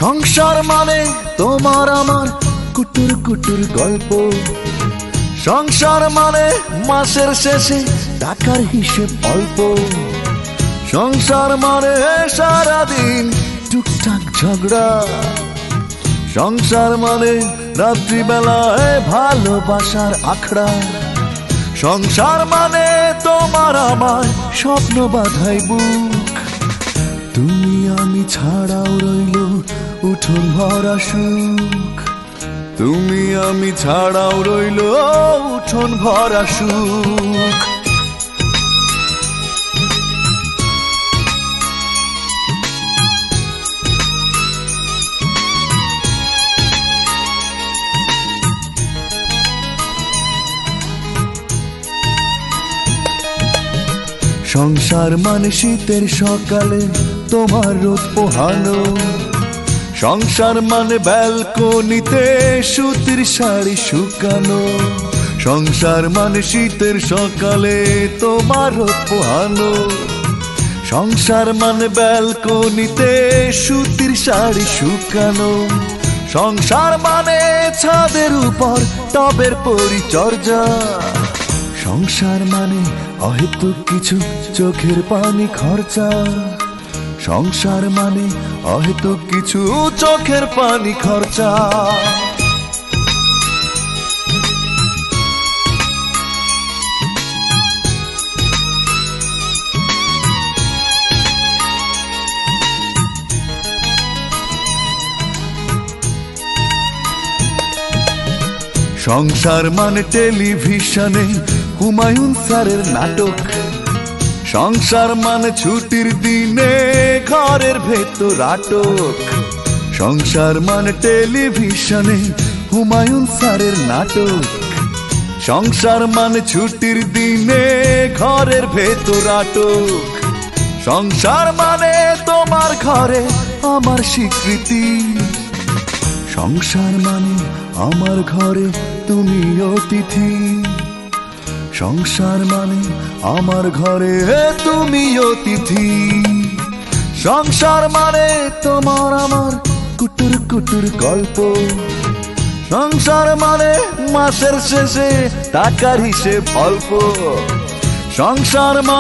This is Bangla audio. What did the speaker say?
সংসার মানে তোমার আমার কুটুর কুটুর গল্প। সংসার মানে মাসের শেষে টাকার হিসেব অল্প। সংসার মানে সারাদিন টুকটাক ঝগড়া। সংসার মানে রাত্রিবেলায় ভালোবাসার আখড়া। সংসার মানে তোমার আমার স্বপ্ন বাঁধাই বুক। তুমি আমি ছাড়াও রইল উঠোন ভরা সুখ। তুমি আমি ছাড়াও রইল উঠোন ভরা সুখ। সংসার মানে শীতের সকালে তোমার রোদ পোহানো। সংসার মানে ব্যালকনিতে সুতির শাড়ি শুকানো। সংসার মানে শীতের সকালে তোমার রোদ পোহানো। সংসার মানে ব্যালকনিতে সুতির শাড়ি শুকানো। সংসার মানে ছাদের উপর টবের পরিচর্যা। সংসার মানে অহেতুক কিছু চোখের পানি খরচা। সংসার মানে অহেতুক কিছু চোখের পানি খরচা। সংসার মানে টেলিভিশনে হুমায়ুন স্যারের নাটক। সংসার মানে ছুটির দিনে ঘরের ভেতর আটক। সংসার মানে টেলিভিশনে হুমায়ুন স্যারের নাটক। সংসার মানে ছুটির দিনে ঘরের ভেতর আটক। সংসার মানে তোমার ঘরে আমার স্বীকৃতি। সংসার মানে আমার ঘরে তুমি অতিথি। সংসার মানে আমার ঘরে তুমি অতিথি। সংসার মানে তোমার আমার কুটুর কুটুর গল্প। সংসার মানে মাসের শেষে টাকার হিসেব অল্প। সংসার মানে